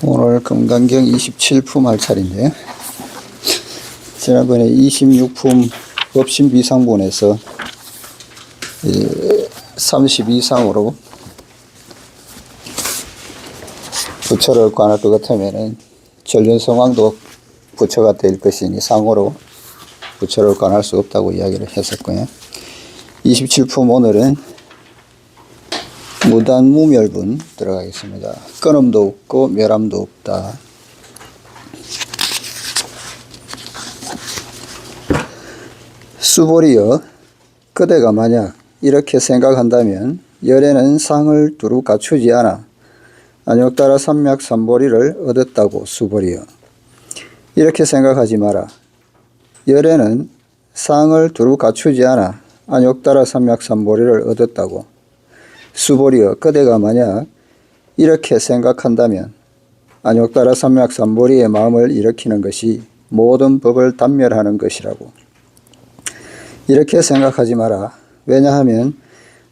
오늘 금강경 27품 할 차례인데요. 지난번에 26품 법신 비상본에서 30 이상으로 부처를 관할 것 같으면은 전륜성왕도 부처가 될 것이니 상호로 부처를 관할 수 없다고 이야기를 했었고요. 27품 오늘은 무단무멸분 들어가겠습니다. 끊음도 없고 멸함도 없다. 수보리여, 그대가 만약 이렇게 생각한다면 열에는 상을 두루 갖추지 않아 안욕따라 삼맥삼보리를 얻었다고. 수보리여, 이렇게 생각하지 마라. 열에는 상을 두루 갖추지 않아 안욕따라 삼맥삼보리를 얻었다고. 수보리여, 그대가 만약 이렇게 생각한다면 안욕따라 삼맥삼보리의 마음을 일으키는 것이 모든 법을 단멸하는 것이라고. 이렇게 생각하지 마라. 왜냐하면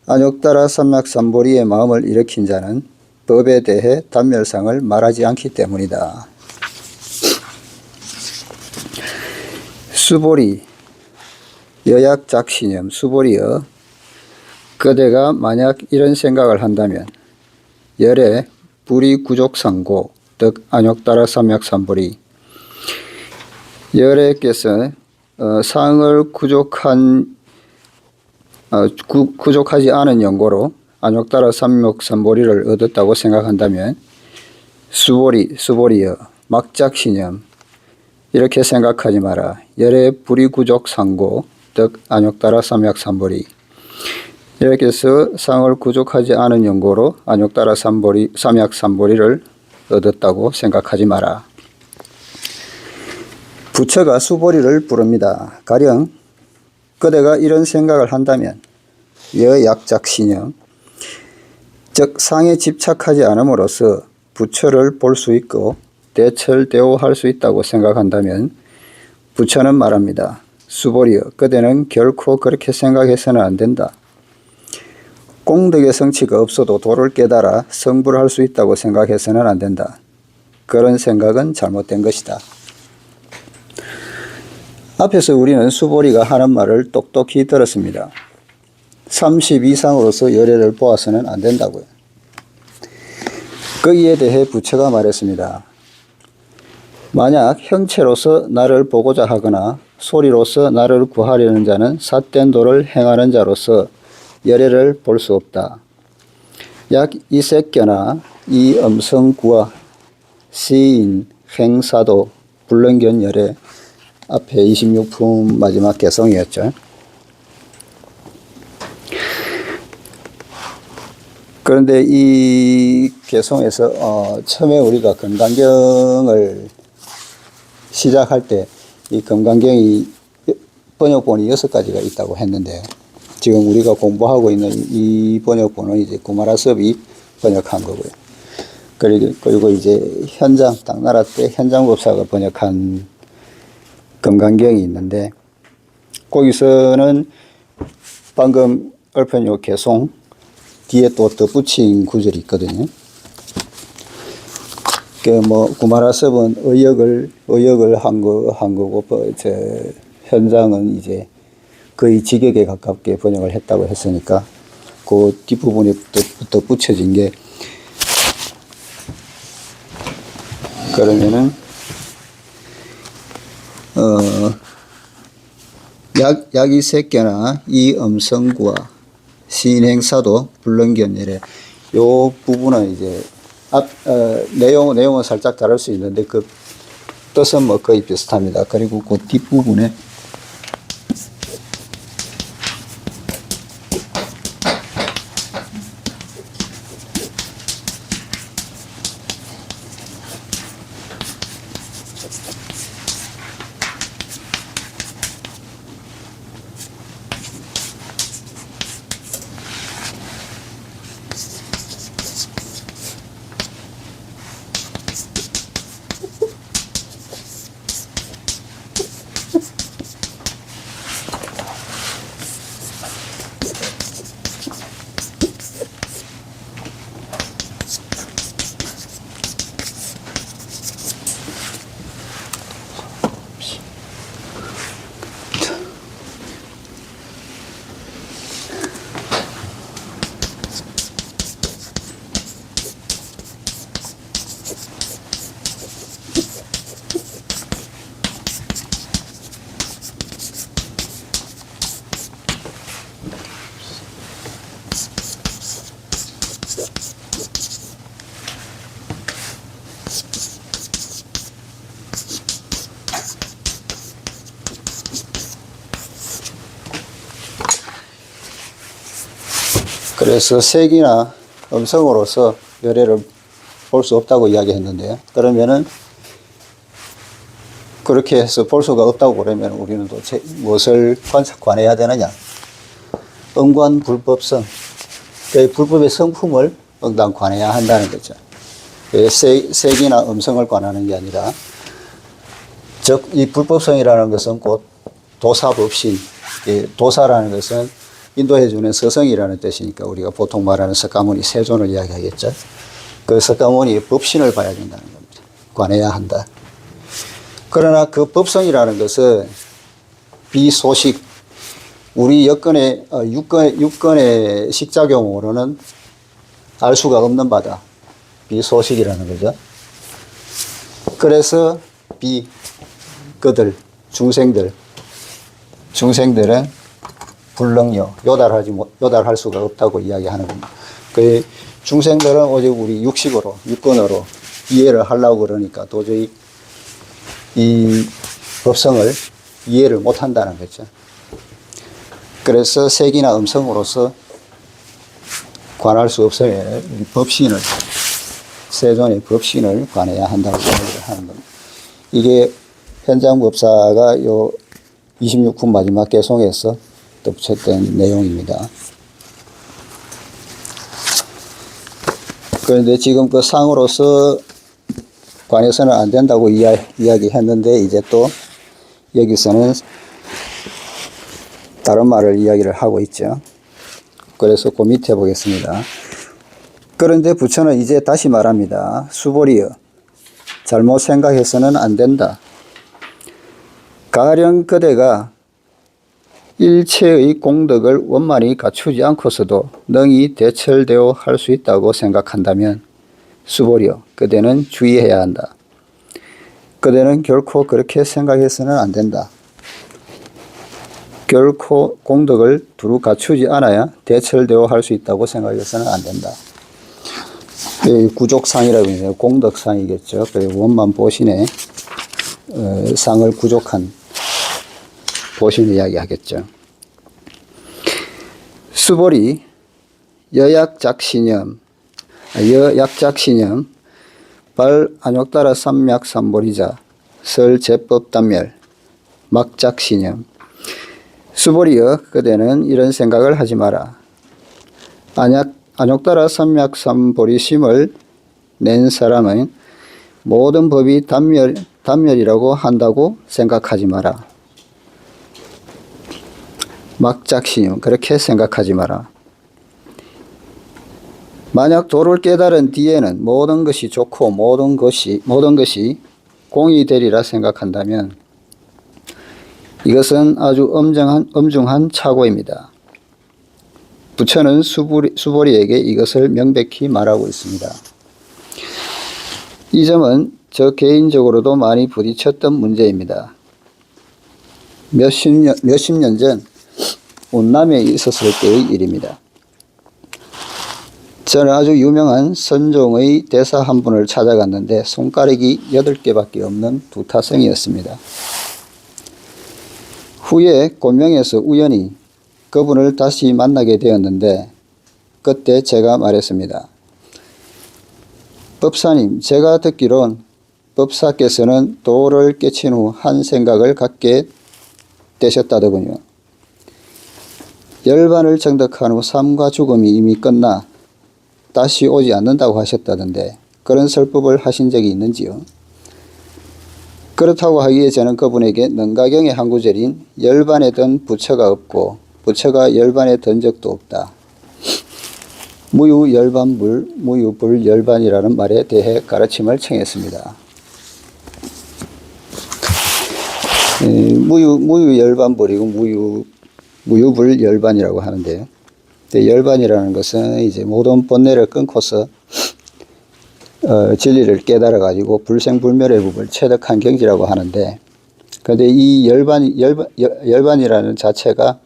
안욕따라 삼맥삼보리의 마음을 일으킨 자는 법에 대해 단멸상을 말하지 않기 때문이다. 수보리, 여약작신념. 수보리여, 그대가 만약 이런 생각을 한다면 열에 불이구족상고 즉 안욕따라 삼맥삼보리, 열에께서 상을 구족하지 않은 연고로 안욕따라 삼맥삼보리를 얻었다고 생각한다면 수보리여, 막작신념. 이렇게 생각하지 마라. 열에 불이구족상고 즉 안욕따라 삼맥삼보리, 이렇게 해서 상을 구족하지 않은 연고로 안욕따라 삼맥삼보리를 얻었다고 생각하지 마라. 부처가 수보리를 부릅니다. 가령 그대가 이런 생각을 한다면 여약작신념, 즉 상에 집착하지 않음으로써 부처를 볼 수 있고 대철대오할 수 있다고 생각한다면 부처는 말합니다. 수보리여, 그대는 결코 그렇게 생각해서는 안 된다. 공덕의 성취가 없어도 도를 깨달아 성불을 할 수 있다고 생각해서는 안 된다. 그런 생각은 잘못된 것이다. 앞에서 우리는 수보리가 하는 말을 똑똑히 들었습니다. 30 이상으로서 열애를 보아서는 안 된다고요. 거기에 대해 부처가 말했습니다. 만약 형체로서 나를 보고자 하거나 소리로서 나를 구하려는 자는 삿된 도를 행하는 자로서 열애를 볼 수 없다. 약 이색견나 이 음성구와 시인 행사도 불능견 열애, 앞에 26품 마지막 개성이었죠. 그런데 이 개성에서 처음에 우리가 금강경을 시작할 때 이 금강경이 번역본이 6가지가 있다고 했는데요. 지금 우리가 공부하고 있는 이 번역본은 이제 구마라섭이 번역한 거고요. 그리고 이제 현장, 당나라 때 현장법사가 번역한 금강경이 있는데, 거기서는 방금 읊은 요 개송 뒤에 또 덧붙인 구절이 있거든요. 구마라섭은 의역을 한 거고, 현장은 이제 거의 직역에 가깝게 번역을 했다고 했으니까 그 뒷부분에 덧붙여진 게, 그러면은 약이색견나 이 음성구와 시인행사도 불능견열애, 요 부분은 이제 내용은 살짝 다를 수 있는데 그 뜻은 뭐 거의 비슷합니다. 그리고 그 뒷부분에 그래서 색이나 음성으로서 열애를 볼 수 없다고 이야기했는데요. 그러면은 그렇게 해서 볼 수가 없다고 그러면 우리는 도대체 무엇을 관해야 되느냐? 음관 불법성, 그 불법의 성품을 응당 관해야 한다는 거죠. 색이나 음성을 관하는 게 아니라, 즉 이 불법성이라는 것은 곧 도사법신, 도사라는 것은 인도해주는 서성이라는 뜻이니까 우리가 보통 말하는 석가모니 세존을 이야기하겠죠. 그 석가모니의 법신을 봐야 된다는 겁니다. 관해야 한다. 그러나 그 법성이라는 것은 비소식, 우리 육건의 식작용으로는 알 수가 없는 바다. 비소식이라는 거죠. 그래서 그들, 중생들은 불능요, 요달할 수가 없다고 이야기하는 겁니다. 그 중생들은 오직 우리 육건으로 이해를 하려고 그러니까 도저히 이 법성을 이해를 못 한다는 거죠. 그래서 색이나 음성으로서 관할 수 없으면 법신을, 세존의 법신을 관해야 한다고 이야기를 하는 겁니다. 이게 현장법사가 요 26품 마지막 개송에서 덧붙였던 내용입니다. 그런데 지금 그 상으로서 관해서는 안 된다고 이야기했는데 이제 또 여기서는 다른 말을 이야기를 하고 있죠. 그래서 그 밑에 보겠습니다. 그런데 부처는 이제 다시 말합니다. 수보리여, 잘못 생각해서는 안 된다. 가령 그대가 일체의 공덕을 원만히 갖추지 않고서도 능히 대철되어 할 수 있다고 생각한다면 수보리여, 그대는 주의해야 한다. 그대는 결코 그렇게 생각해서는 안 된다. 결코 공덕을 두루 갖추지 않아야 대철되어 할 수 있다고 생각해서는 안 된다. 구족상이라고 해요. 공덕상이겠죠. 그리고 원만 보신의 상을 구족한 보신을 이야기하겠죠. 수보리 여약작신념 발 안욕따라 삼맥삼보리자 설제법단멸 막작신념. 수보리여, 그대는 이런 생각을 하지 마라. 안욕따라 삼맥삼보리심을 낸 사람은 모든 법이 단멸이라고 한다고 생각하지 마라. 막작신념, 그렇게 생각하지 마라. 만약 도를 깨달은 뒤에는 모든 것이 좋고 모든 것이 공이 되리라 생각한다면 이것은 아주 엄중한 착오입니다. 부처는 수보리에게 이것을 명백히 말하고 있습니다. 이 점은 저 개인적으로도 많이 부딪혔던 문제입니다. 몇십 년 전 운남에 있었을 때의 일입니다. 저는 아주 유명한 선종의 대사 한 분을 찾아갔는데 손가락이 8개밖에 없는 두타성이었습니다. 후에 곤명에서 우연히 그분을 다시 만나게 되었는데 그때 제가 말했습니다. 법사님, 제가 듣기론 법사께서는 도를 깨친 후 한 생각을 갖게 되셨다더군요. 열반을 정득한 후 삶과 죽음이 이미 끝나 다시 오지 않는다고 하셨다던데 그런 설법을 하신 적이 있는지요? 그렇다고 하기에 저는 그분에게 능가경의 한 구절인 열반에 든 부처가 없고 부처가 열반에 든 적도 없다. 무유열반불, 무유불열반이라는 말에 대해 가르침을 청했습니다. 무유열반불이고 무유불열반이라고 하는데요. 열반이라는 것은 이제 모든 번뇌를 끊고서 진리를 깨달아 가지고 불생불멸의 법을 체득한 경지라고 하는데, 그런데 이 열반이라는 자체가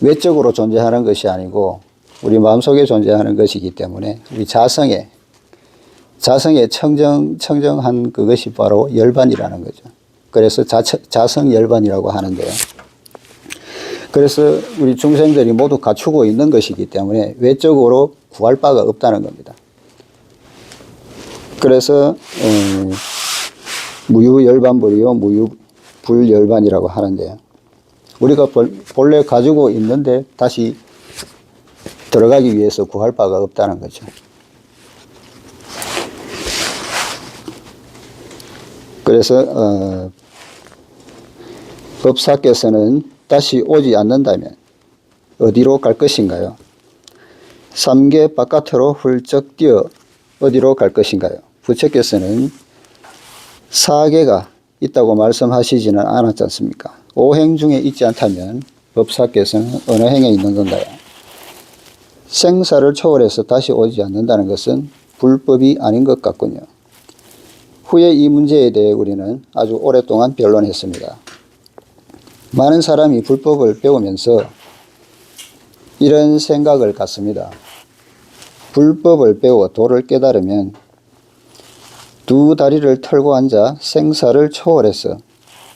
외적으로 존재하는 것이 아니고 우리 마음속에 존재하는 것이기 때문에 우리 자성에 청정한 그것이 바로 열반이라는 거죠. 그래서 자성열반이라고 하는데요. 그래서 우리 중생들이 모두 갖추고 있는 것이기 때문에 외적으로 구할 바가 없다는 겁니다. 그래서 무유열반불이요 무유불열반이라고 하는데요. 우리가 본래 가지고 있는데 다시 들어가기 위해서 구할 바가 없다는 거죠. 그래서 법사께서는 다시 오지 않는다면 어디로 갈 것인가요? 삼계 바깥으로 훌쩍 뛰어 어디로 갈 것인가요? 부처께서는 사계가 있다고 말씀하시지는 않았지 않습니까? 오행 중에 있지 않다면 법사께서는 어느 행에 있는 건가요? 생사를 초월해서 다시 오지 않는다는 것은 불법이 아닌 것 같군요. 후에 이 문제에 대해 우리는 아주 오랫동안 변론했습니다. 많은 사람이 불법을 배우면서 이런 생각을 갖습니다. 불법을 배워 도를 깨달으면 두 다리를 털고 앉아 생사를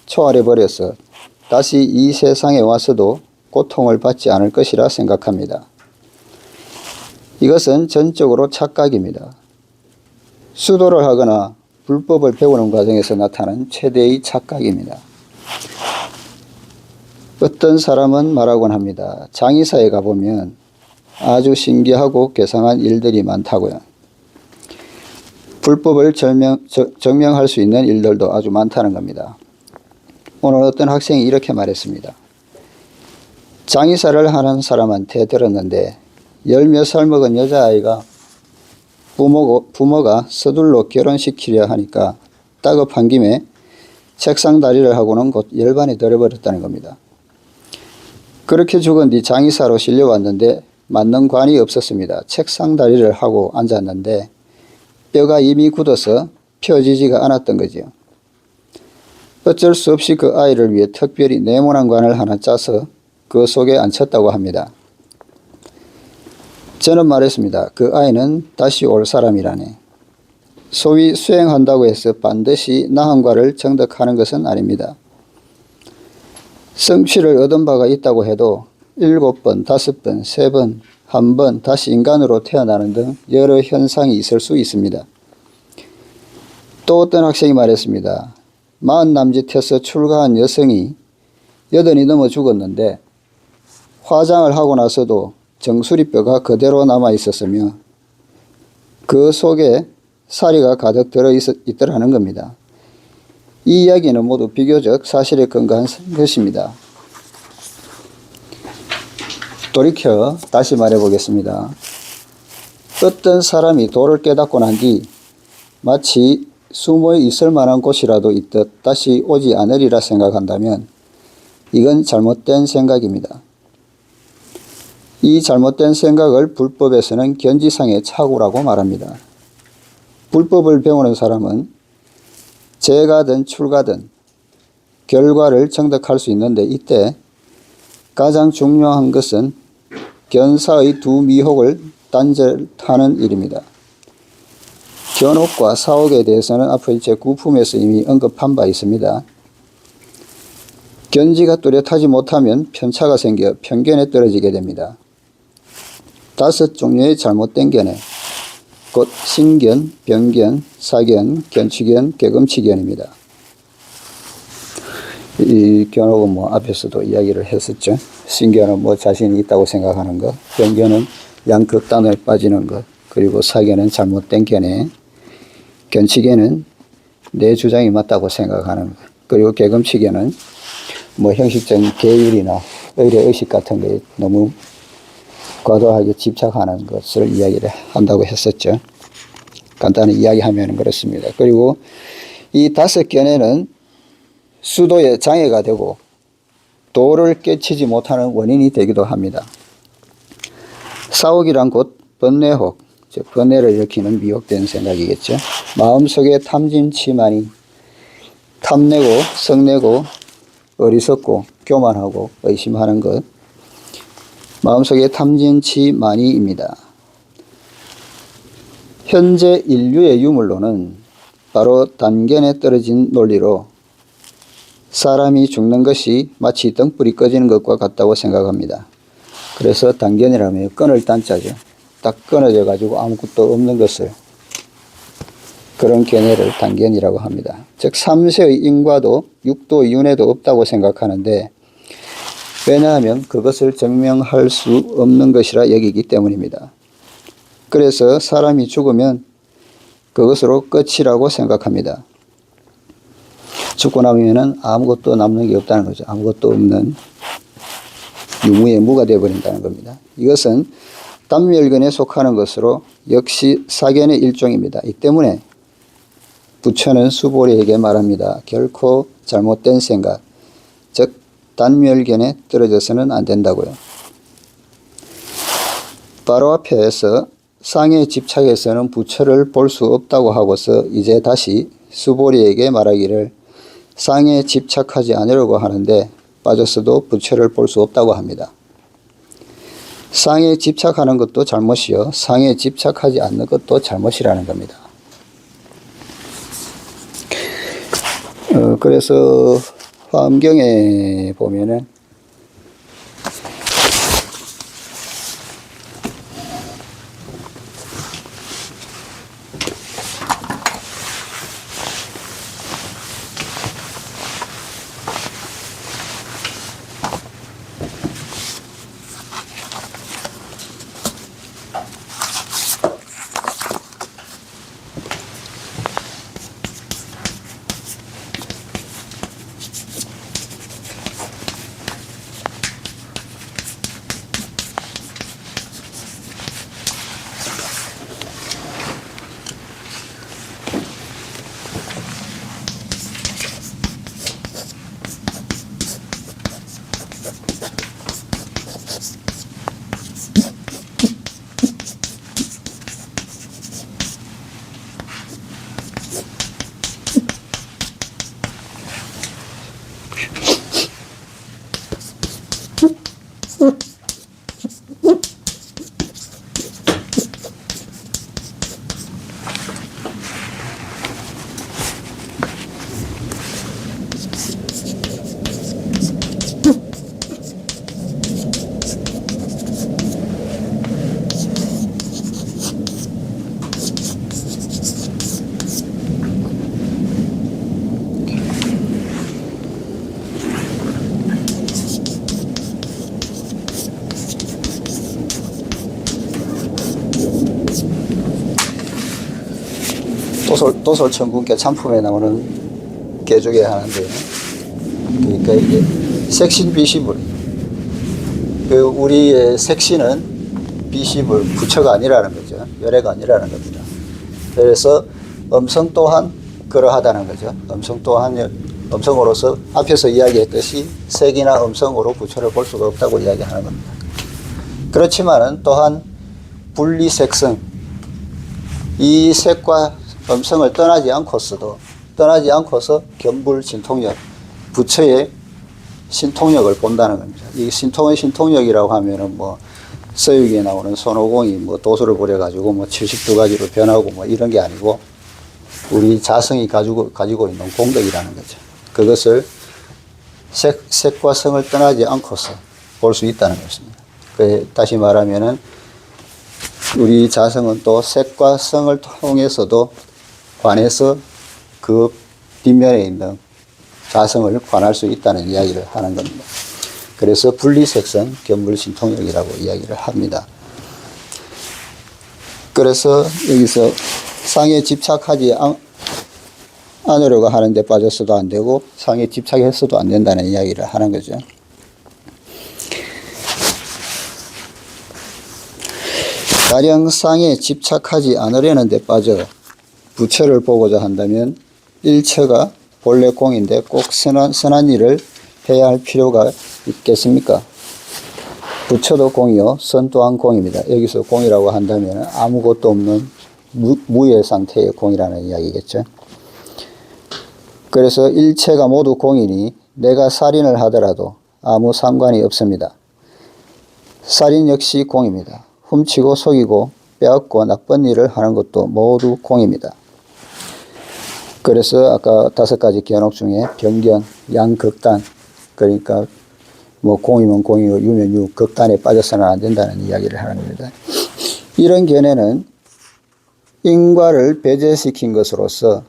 초월해버려서 다시 이 세상에 와서도 고통을 받지 않을 것이라 생각합니다. 이것은 전적으로 착각입니다. 수도를 하거나 불법을 배우는 과정에서 나타나는 최대의 착각입니다. 어떤 사람은 말하곤 합니다. 장의사에 가보면 아주 신기하고 괴상한 일들이 많다고요. 불법을 증명할 수 있는 일들도 아주 많다는 겁니다. 오늘 어떤 학생이 이렇게 말했습니다. 장의사를 하는 사람한테 들었는데 10몇 살 먹은 여자아이가 부모가 서둘러 결혼시키려 하니까 따급한 김에 책상 다리를 하고는 곧 열반에 들어버렸다는 겁니다. 그렇게 죽은 뒤 장의사로 실려왔는데 맞는 관이 없었습니다. 책상 다리를 하고 앉았는데 뼈가 이미 굳어서 펴지지가 않았던 거죠. 어쩔 수 없이 그 아이를 위해 특별히 네모난 관을 하나 짜서 그 속에 앉혔다고 합니다. 저는 말했습니다. 그 아이는 다시 올 사람이라네. 소위 수행한다고 해서 반드시 나한과를 정득하는 것은 아닙니다. 성취를 얻은 바가 있다고 해도 7번, 5번, 3번, 1번 다시 인간으로 태어나는 등 여러 현상이 있을 수 있습니다. 또 어떤 학생이 말했습니다. 40남짓해서 출가한 여성이 80이 넘어 죽었는데 화장을 하고 나서도 정수리뼈가 그대로 남아 있었으며 그 속에 사리가 가득 들어 있더라는 겁니다. 이 이야기는 모두 비교적 사실에 근거한 것입니다. 돌이켜 다시 말해보겠습니다. 어떤 사람이 도를 깨닫고 난 뒤 마치 숨어 있을 만한 곳이라도 있듯 다시 오지 않으리라 생각한다면 이건 잘못된 생각입니다. 이 잘못된 생각을 불법에서는 견지상의 착오라고 말합니다. 불법을 배우는 사람은 재가든 출가든 결과를 정득할 수 있는데 이때 가장 중요한 것은 견사의 두 미혹을 단절하는 일입니다. 견혹과 사혹에 대해서는 앞의 제9품에서 이미 언급한 바 있습니다. 견지가 뚜렷하지 못하면 편차가 생겨 편견에 떨어지게 됩니다. 5 종류의 잘못된 견해, 곧 신견, 변견, 사견, 견치견, 개금치견입니다. 이 견혹은 앞에서도 이야기를 했었죠. 신견은 자신이 있다고 생각하는 것, 변견은 양극단에 빠지는 것, 그리고 사견은 잘못된 견해, 견치견은 내 주장이 맞다고 생각하는 것, 그리고 개금치견은 형식적인 계율이나 의례의식 같은 것에 너무 과도하게 집착하는 것을 이야기를 한다고 했었죠. 간단히 이야기하면 그렇습니다. 그리고 이 5견해는 수도에 장애가 되고 도를 깨치지 못하는 원인이 되기도 합니다. 사혹이란 곧 번뇌혹, 즉 번뇌를 일으키는 미혹된 생각이겠죠. 마음속에 탐진치만이 탐내고 성내고 어리석고 교만하고 의심하는 것, 마음속에 탐진치만이입니다. 현재 인류의 유물론은 바로 단견에 떨어진 논리로 사람이 죽는 것이 마치 등불이 꺼지는 것과 같다고 생각합니다. 그래서 단견이라면 끊을 단자죠. 딱 끊어져 가지고 아무것도 없는 것을, 그런 견해를 단견이라고 합니다. 즉 삼세의 인과도 육도의 윤회도 없다고 생각하는데, 왜냐하면 그것을 증명할 수 없는 것이라 여기기 때문입니다. 그래서 사람이 죽으면 그것으로 끝이라고 생각합니다. 죽고 나면은 아무것도 남는 게 없다는 거죠. 아무것도 없는 유무의 무가 되어버린다는 겁니다. 이것은 단멸견에 속하는 것으로 역시 사견의 일종입니다. 이 때문에 부처는 수보리에게 말합니다. 결코 잘못된 생각, 즉 단멸견에 떨어져서는 안 된다고요. 바로 앞에서 상에 집착해서는 부처를 볼 수 없다고 하고서 이제 다시 수보리에게 말하기를 상에 집착하지 않으려고 하는데 빠졌어도 부처를 볼 수 없다고 합니다. 상에 집착하는 것도 잘못이요, 상에 집착하지 않는 것도 잘못이라는 겁니다. 그래서 화엄경에 보면은 도솔천군께 참품에 나오는 개 중에 하나인데요. 그러니까 이게 색신 비시불, 우리의 색신은 비시불, 부처가 아니라는 거죠. 열애가 아니라는 겁니다. 그래서 음성 또한 그러하다는 거죠. 음성 또한, 음성으로서 앞에서 이야기했듯이 색이나 음성으로 부처를 볼 수가 없다고 이야기하는 겁니다. 그렇지만은 또한 분리색성, 이 색과 음성을 떠나지 않고서 견불 신통력, 부처의 신통력을 본다는 겁니다. 이 신통력이라고 하면은 뭐 서유기에 나오는 손오공이 뭐 도수를 부려가지고 뭐 72가지로 변하고 뭐 이런 게 아니고 우리 자성이 가지고 있는 공덕이라는 거죠. 그것을 색과 성을 떠나지 않고서 볼 수 있다는 것입니다. 다시 말하면은 우리 자성은 또 색과 성을 통해서도 관해서 그 뒷면에 있는 자성을 관할 수 있다는 이야기를 하는 겁니다. 그래서 분리색성, 견불신통력이라고 이야기를 합니다. 그래서 여기서 상에 집착하지 않으려고 하는데 빠졌어도 안 되고 상에 집착했어도 안 된다는 이야기를 하는 거죠. 가령 상에 집착하지 않으려는 데 빠져 부처를 보고자 한다면 일처가 본래 공인데 꼭 선한 일을 해야 할 필요가 있겠습니까? 부처도 공이요, 선 또한 공입니다. 여기서 공이라고 한다면 아무것도 없는 무의 상태의 공이라는 이야기겠죠. 그래서 일체가 모두 공이니 내가 살인을 하더라도 아무 상관이 없습니다. 살인 역시 공입니다. 훔치고 속이고 빼앗고 나쁜 일을 하는 것도 모두 공입니다. 그래서 아까 5가지 견옥 중에 변견, 양극단, 그러니까 뭐 공이면 공이고 유면 유, 극단에 빠져서는 안 된다는 이야기를 하는 겁니다. 이런 견해는 인과를 배제시킨 것으로서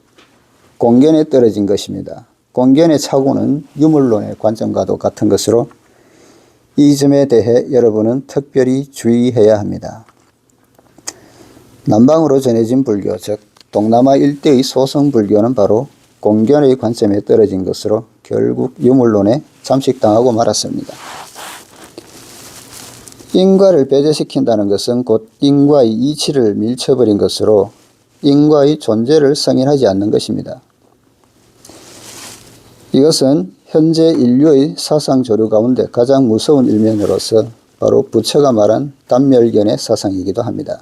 공견에 떨어진 것입니다. 공견의 착오는 유물론의 관점과도 같은 것으로 이 점에 대해 여러분은 특별히 주의해야 합니다. 남방으로 전해진 불교, 즉 동남아 일대의 소성 불교는 바로 공견의 관점에 떨어진 것으로 결국 유물론에 잠식당하고 말았습니다. 인과를 배제시킨다는 것은 곧 인과의 이치를 밀쳐버린 것으로 인과의 존재를 승인하지 않는 것입니다. 이것은 현재 인류의 사상 조류 가운데 가장 무서운 일면으로서 바로 부처가 말한 단멸견의 사상이기도 합니다.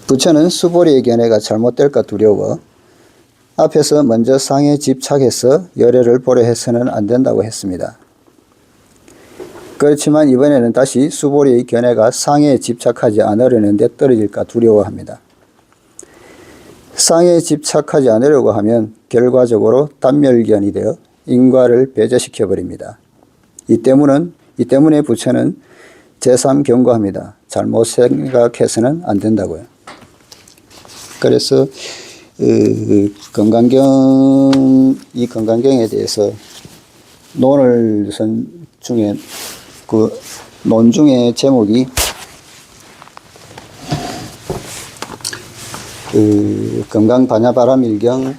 부처는 수보리의 견해가 잘못될까 두려워 앞에서 먼저 상에 집착해서 열애를 보려 해서는 안 된다고 했습니다. 그렇지만 이번에는 다시 수보리의 견해가 상에 집착하지 않으려는 데 떨어질까 두려워합니다. 상에 집착하지 않으려고 하면 결과적으로 단멸견이 되어 인과를 배제시켜버립니다. 이 때문에 부처는 제3 경고합니다. 잘못 생각해서는 안 된다고요. 그래서 이 건강경에 대해서 논을 쓴 중에 그 논 중에 제목이 건강반야바라밀경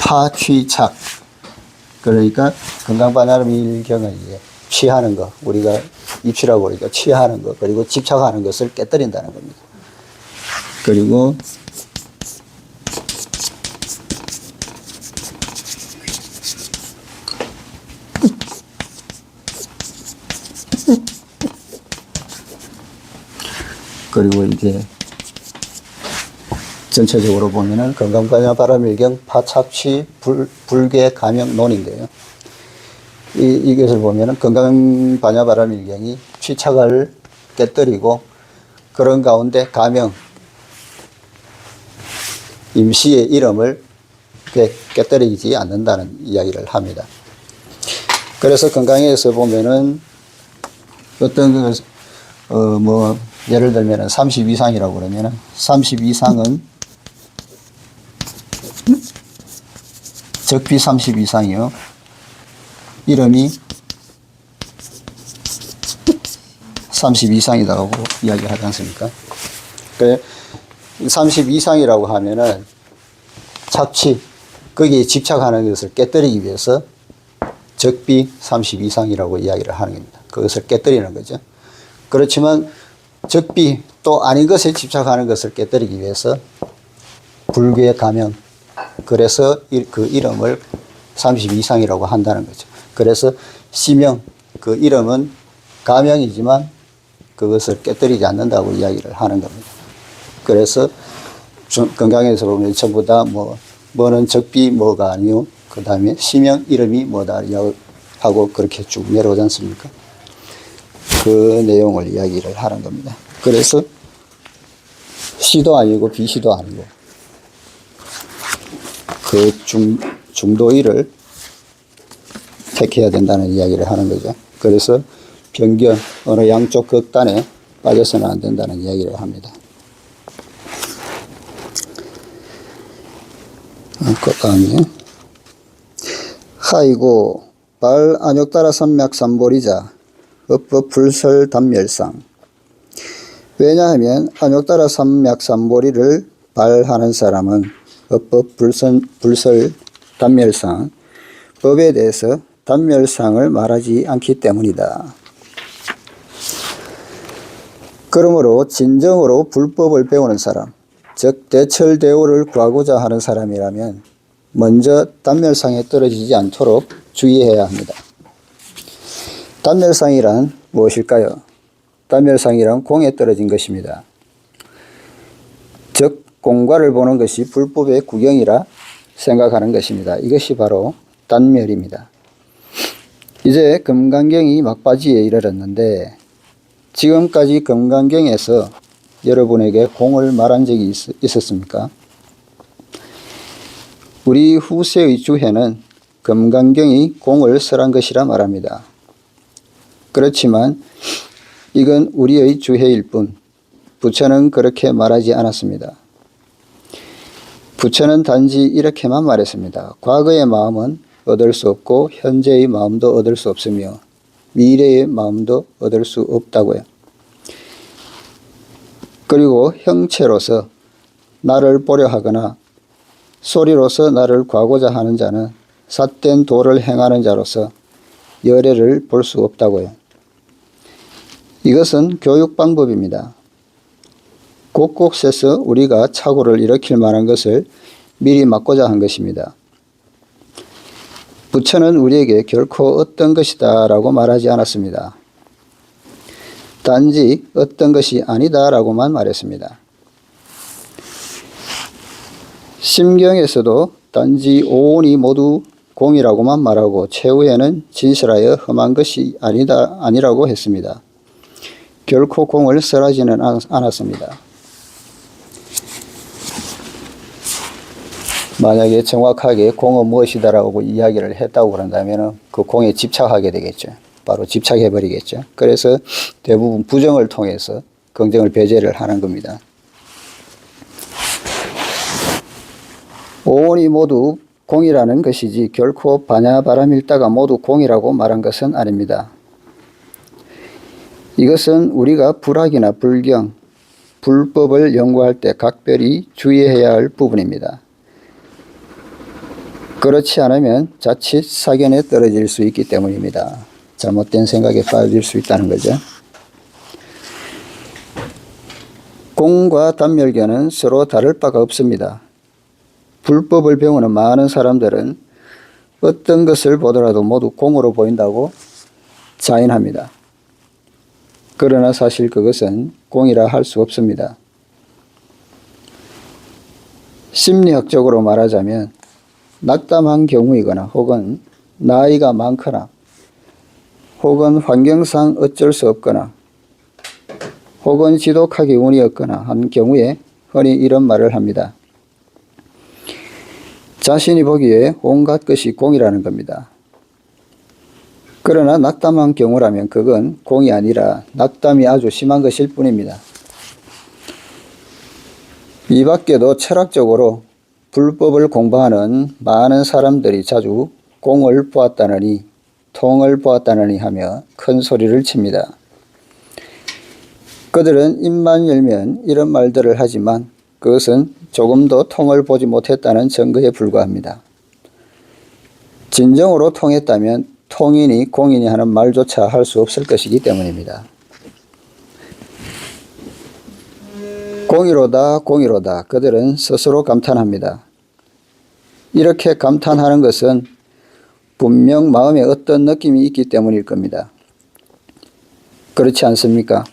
파취착, 그러니까 건강반야바라밀경은 이제 취하는 거, 우리가 입시라고 그러니까 취하는 것, 그리고 집착하는 것을 깨뜨린다는 겁니다. 그리고 이제 전체적으로 보면은 건강반야바라밀경 파착취 불계 감형론인데요. 이것을 보면은 건강반야바라밀경이 취착을 깨뜨리고 그런 가운데 가명, 임시의 이름을 깨뜨리지 않는다는 이야기를 합니다. 그래서 건강에서 보면은 어떤 예를 들면은 30 이상이라고 그러면은 30 이상은 적비 30 이상이요. 이름이 30 이상이라고 이야기하지 않습니까? 30 이상이라고 하면은 착취, 거기에 집착하는 것을 깨뜨리기 위해서 적비 30 이상이라고 이야기를 하는 겁니다. 그것을 깨뜨리는 거죠. 그렇지만 적비 또 아닌 것에 집착하는 것을 깨뜨리기 위해서 불교의 가명, 그래서 그 이름을 30 이상이라고 한다는 거죠. 그래서 시명, 그 이름은 가명이지만 그것을 깨뜨리지 않는다고 이야기를 하는 겁니다. 그래서 건강에서 보면 전부 다 뭐는 적비 뭐가 아니요, 그 다음에 시명 이름이 뭐다 하고 그렇게 쭉 내려오지 않습니까? 그 내용을 이야기를 하는 겁니다. 그래서 시도 아니고 비시도 아니고 그 중도의를 택해야 된다는 이야기를 하는 거죠. 그래서 변견, 어느 양쪽 극단에 빠져서는 안 된다는 이야기를 합니다. 그 다음에 하이고 발 안욕따라 삼맥삼보리자 업법 불설 단멸상. 왜냐하면 안욕따라 삼맥삼보리를 발하는 사람은 업법 불설 단멸상, 법에 대해서 단멸상을 말하지 않기 때문이다. 그러므로 진정으로 불법을 배우는 사람, 즉 대철대오를 구하고자 하는 사람이라면 먼저 단멸상에 떨어지지 않도록 주의해야 합니다. 단멸상이란 무엇일까요? 단멸상이란 공에 떨어진 것입니다. 즉 공과를 보는 것이 불법의 구경이라 생각하는 것입니다. 이것이 바로 단멸입니다. 이제 금강경이 막바지에 이르렀는데 지금까지 금강경에서 여러분에게 공을 말한 적이 있었습니까? 우리 후세의 주해는 금강경이 공을 설한 것이라 말합니다. 그렇지만 이건 우리의 주해일 뿐 부처는 그렇게 말하지 않았습니다. 부처는 단지 이렇게만 말했습니다. 과거의 마음은 얻을 수 없고 현재의 마음도 얻을 수 없으며 미래의 마음도 얻을 수 없다고요. 그리고 형체로서 나를 보려 하거나 소리로서 나를 과고자 하는 자는 삿된 도를 행하는 자로서 열애를 볼 수 없다고요. 이것은 교육 방법입니다. 곳곳에서 우리가 착오를 일으킬 만한 것을 미리 막고자 한 것입니다. 부처는 우리에게 결코 어떤 것이다 라고 말하지 않았습니다. 단지 어떤 것이 아니다 라고만 말했습니다. 심경에서도 단지 오온이 모두 공이라고만 말하고 최후에는 진실하여 험한 것이 아니라고 했습니다. 결코 공을 설하지는 않았습니다. 만약에 정확하게 공은 무엇이다라고 이야기를 했다고 그런다면 그 공에 집착하게 되겠죠. 바로 집착해버리겠죠. 그래서 대부분 부정을 통해서 긍정을 배제를 하는 겁니다. 오온이 모두 공이라는 것이지 결코 반야바라밀다가 모두 공이라고 말한 것은 아닙니다. 이것은 우리가 불학이나 불경, 불법을 연구할 때 각별히 주의해야 할 부분입니다. 그렇지 않으면 자칫 사견에 떨어질 수 있기 때문입니다. 잘못된 생각에 빠질 수 있다는 거죠. 공과 단멸견은 서로 다를 바가 없습니다. 불법을 배우는 많은 사람들은 어떤 것을 보더라도 모두 공으로 보인다고 자인합니다. 그러나 사실 그것은 공이라 할 수 없습니다. 심리학적으로 말하자면 낙담한 경우이거나 혹은 나이가 많거나 혹은 환경상 어쩔 수 없거나 혹은 지독하게 운이 없거나 한 경우에 흔히 이런 말을 합니다. 자신이 보기에 온갖 것이 공이라는 겁니다. 그러나 낙담한 경우라면 그건 공이 아니라 낙담이 아주 심한 것일 뿐입니다. 이 밖에도 철학적으로 불법을 공부하는 많은 사람들이 자주 공을 보았다느니 통을 보았다느니 하며 큰 소리를 칩니다. 그들은 입만 열면 이런 말들을 하지만 그것은 조금도 통을 보지 못했다는 증거에 불과합니다. 진정으로 통했다면 통이니 공이니 하는 말조차 할 수 없을 것이기 때문입니다. 공이로다 공이로다 그들은 스스로 감탄합니다. 이렇게 감탄하는 것은 분명 마음에 어떤 느낌이 있기 때문일 겁니다. 그렇지 않습니까?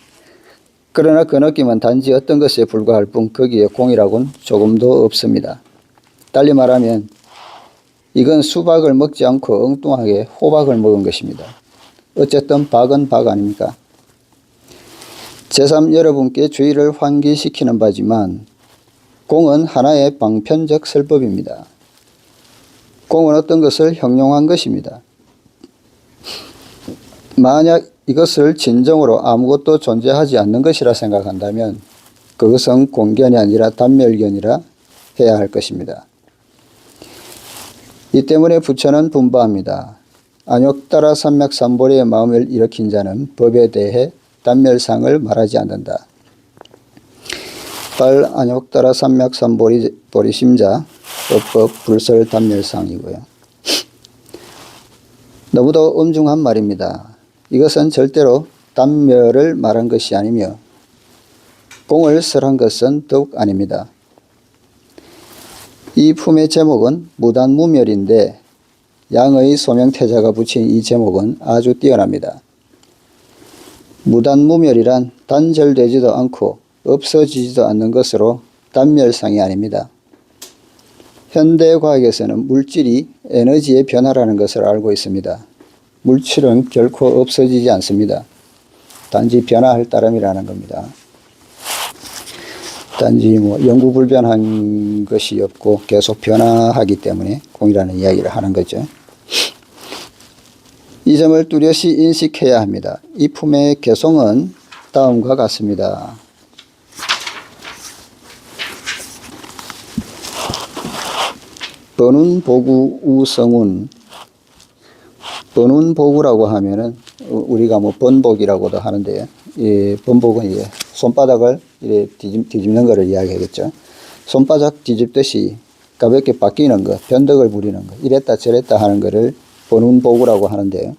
그러나 그 느낌은 단지 어떤 것에 불과할 뿐 거기에 공이라고는 조금도 없습니다. 달리 말하면 이건 수박을 먹지 않고 엉뚱하게 호박을 먹은 것입니다. 어쨌든 박은 박 아닙니까? 제3 여러분께 주의를 환기시키는 바지만 공은 하나의 방편적 설법입니다. 공은 어떤 것을 형용한 것입니다. 만약 이것을 진정으로 아무것도 존재하지 않는 것이라 생각한다면 그것은 공견이 아니라 단멸견이라 해야 할 것입니다. 이 때문에 부처는 분부합니다. 안욕따라 삼맥삼보리의 마음을 일으킨 자는 법에 대해 단멸상을 말하지 않는다. 빨 안욕따라 삼맥삼보리 심자 법법 불설 단멸상이고요. 너무도 엄중한 말입니다. 이것은 절대로 단멸을 말한 것이 아니며 공을 설한 것은 더욱 아닙니다. 이 품의 제목은 무단무멸인데 양의 소명태자가 붙인 이 제목은 아주 뛰어납니다. 무단무멸이란 단절되지도 않고 없어지지도 않는 것으로 단멸상이 아닙니다. 현대과학에서는 물질이 에너지의 변화라는 것을 알고 있습니다. 물질은 결코 없어지지 않습니다. 단지 변화할 따름이라는 겁니다. 단지 영구불변한 것이 없고 계속 변화하기 때문에 공이라는 이야기를 하는 거죠. 이 점을 뚜렷이 인식해야 합니다. 이 품의 개성은 다음과 같습니다. 번운보구 우성운. 번운보구라고 하면은 우리가 번복이라고도 하는데, 이 번복은 이제 손바닥을 이렇게 뒤집는 것을 이야기하겠죠. 손바닥 뒤집듯이 가볍게 바뀌는 것, 변덕을 부리는 것, 이랬다 저랬다 하는 것을 번운보구라고 하는데요.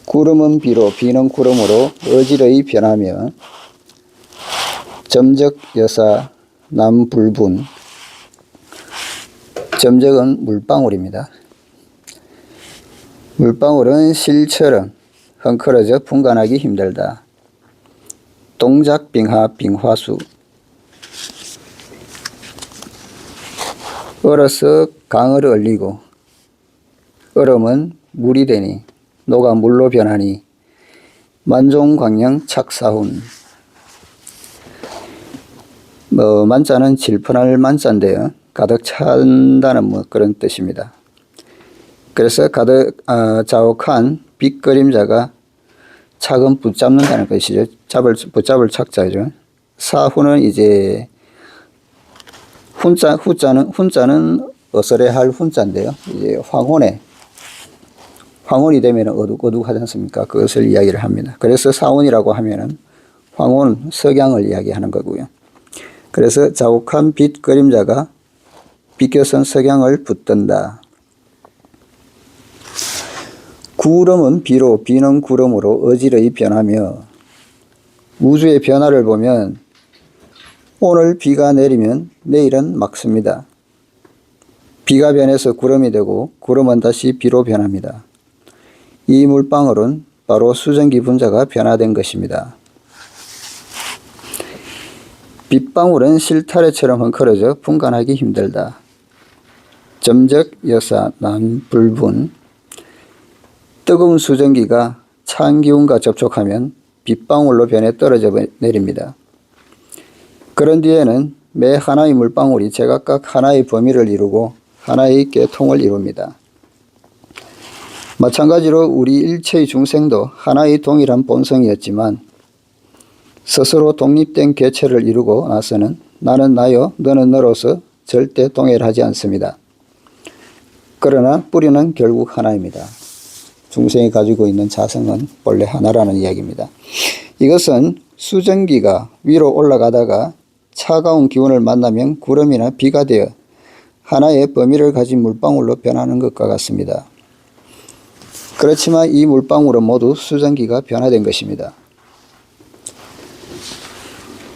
구름은 비로, 비는 구름으로 어지러이 변하며 점적여사 남불분. 점적은 물방울입니다. 물방울은 실처럼 헝클어져 분간하기 힘들다. 동작빙하 빙화수. 얼어서 강을 얼리고 얼음은 물이 되니 녹아 물로 변하니 만종광영 착사훈. 만자는 질펀할 만자인데요. 가득 찬다는 그런 뜻입니다. 그래서 가득 자욱한 빛그림자가 차근 붙잡는다는 것이죠. 붙잡을 착자죠. 사훈은 이제 훈자는 어설해할 훈자인데요. 이제 황혼이 되면 어둑어둑하지 않습니까? 그것을 이야기를 합니다. 그래서 사훈이라고 하면은 황혼, 석양을 이야기하는 거고요. 그래서 자욱한 빛 그림자가 비껴선 석양을 붙든다. 구름은 비로, 비는 구름으로 어지러이 변하며, 우주의 변화를 보면 오늘 비가 내리면 내일은 맑습니다. 비가 변해서 구름이 되고 구름은 다시 비로 변합니다. 이 물방울은 바로 수증기 분자가 변화된 것입니다. 빗방울은 실타래처럼 헝클어져 분간하기 힘들다. 점적여사 남불분. 뜨거운 수증기가 찬 기운과 접촉하면 빗방울로 변해 떨어져 내립니다. 그런 뒤에는 매 하나의 물방울이 제각각 하나의 범위를 이루고 하나의 계통을 이룹니다. 마찬가지로 우리 일체의 중생도 하나의 동일한 본성이었지만 스스로 독립된 개체를 이루고 나서는 나는 나요 너는 너로서 절대 동일하지 않습니다. 그러나 뿌리는 결국 하나입니다. 중생이 가지고 있는 자성은 본래 하나라는 이야기입니다. 이것은 수증기가 위로 올라가다가 차가운 기운을 만나면 구름이나 비가 되어 하나의 범위를 가진 물방울로 변하는 것과 같습니다. 그렇지만 이 물방울은 모두 수증기가 변화된 것입니다.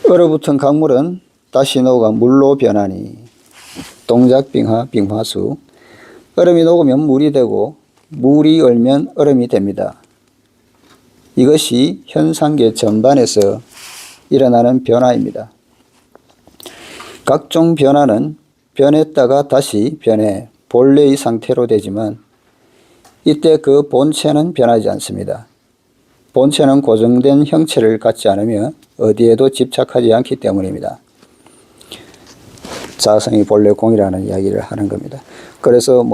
얼어붙은 강물은 다시 녹아 물로 변하니 동작빙하 빙화수. 얼음이 녹으면 물이 되고 물이 얼면 얼음이 됩니다. 이것이 현상계 전반에서 일어나는 변화입니다. 각종 변화는 변했다가 다시 변해 본래의 상태로 되지만 이때 그 본체는 변하지 않습니다. 본체는 고정된 형체를 갖지 않으며 어디에도 집착하지 않기 때문입니다. 자성이 본래 공이라는 이야기를 하는 겁니다. 그래서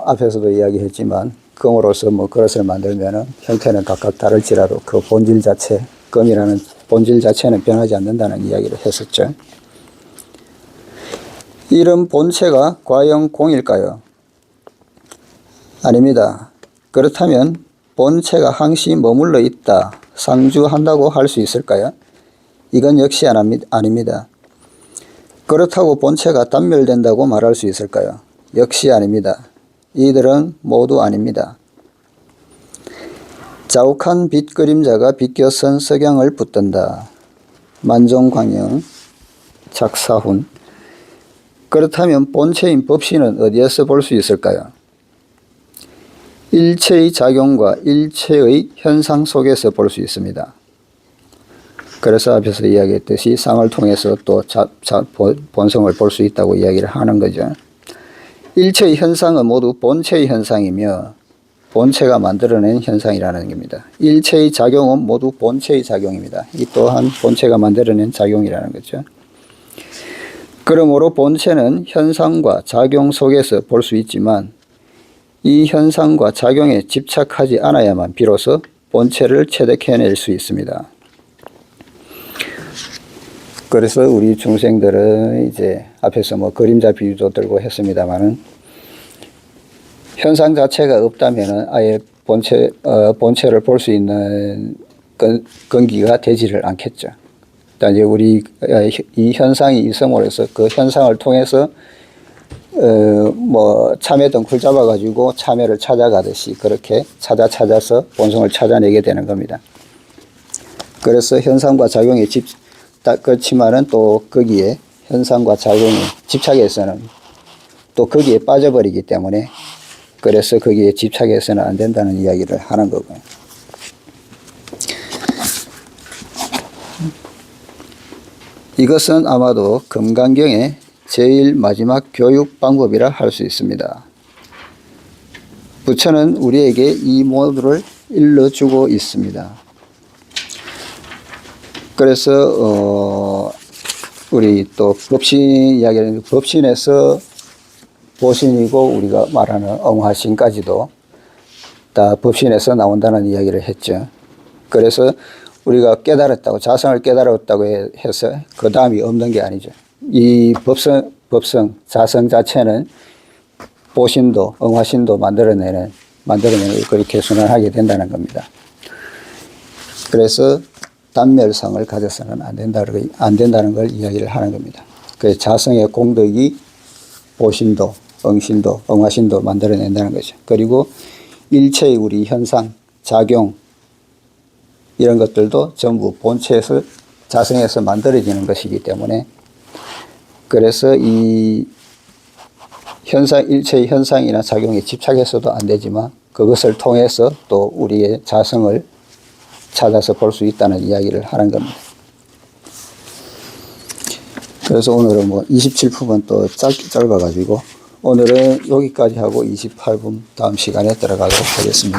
앞에서도 이야기했지만 금으로서 그릇을 만들면은 형태는 각각 다를지라도 그 본질 자체, 금이라는 본질 자체는 변하지 않는다는 이야기를 했었죠. 이런 본체가 과연 공일까요? 아닙니다. 그렇다면 본체가 항시 머물러 있다, 상주한다고 할 수 있을까요? 이건 역시 아닙니다. 그렇다고 본체가 단멸된다고 말할 수 있을까요? 역시 아닙니다. 이들은 모두 아닙니다. 자욱한 빛 그림자가 비껴선 석양을 붙든다. 만종광영 착사훈. 그렇다면 본체인 법신은 어디에서 볼 수 있을까요? 일체의 작용과 일체의 현상 속에서 볼 수 있습니다. 그래서 앞에서 이야기했듯이 상을 통해서 또 본성을 볼 수 있다고 이야기를 하는 거죠. 일체의 현상은 모두 본체의 현상이며 본체가 만들어낸 현상이라는 겁니다. 일체의 작용은 모두 본체의 작용입니다. 이 또한 본체가 만들어낸 작용이라는 거죠. 그러므로 본체는 현상과 작용 속에서 볼 수 있지만 이 현상과 작용에 집착하지 않아야만 비로소 본체를 체득해낼 수 있습니다. 그래서 우리 중생들은 이제 앞에서 뭐 그림자 비유도 들고 했습니다만은 현상 자체가 없다면은 아예 본체를 볼 수 있는 근기가 되지를 않겠죠. 이제 우리 이 현상이 있음으로 해서 그 현상을 통해서 뭐 참외등굴 잡아가지고 참외를 찾아가듯이 그렇게 찾아서 본성을 찾아내게 되는 겁니다. 그래서 현상과 작용에 그렇지만은 또 거기에 현상과 작용에 집착해서는 또 거기에 빠져버리기 때문에 그래서 거기에 집착해서는 안 된다는 이야기를 하는 거고요. 이것은 아마도 금강경의 제일 마지막 교육 방법이라 할 수 있습니다. 부처는 우리에게 이 모두를 일러주고 있습니다. 그래서 우리 또 법신 이야기는 법신에서 보신이고 우리가 말하는 응화신까지도 다 법신에서 나온다는 이야기를 했죠. 그래서 우리가 깨달았다고 자성을 깨달았다고 해서 그 다음이 없는 게 아니죠. 이 법성 자성 자체는 보신도 응화신도 만들어내는 그렇게 순환하게 된다는 겁니다. 그래서 단멸성을 가져서는 안 된다는 걸 이야기를 하는 겁니다. 그래서 자성의 공덕이 보신도 응신도 응화신도 만들어낸다는 거죠. 그리고 일체의 우리 현상 작용 이런 것들도 전부 본체에서 자성에서 만들어지는 것이기 때문에 그래서 이 일체의 현상이나 작용에 집착해서도 안 되지만 그것을 통해서 또 우리의 자성을 찾아서 볼 수 있다는 이야기를 하는 겁니다. 그래서 오늘은 뭐 27부분 또 짧아가지고 오늘은 여기까지 하고 28분 다음 시간에 들어가도록 하겠습니다.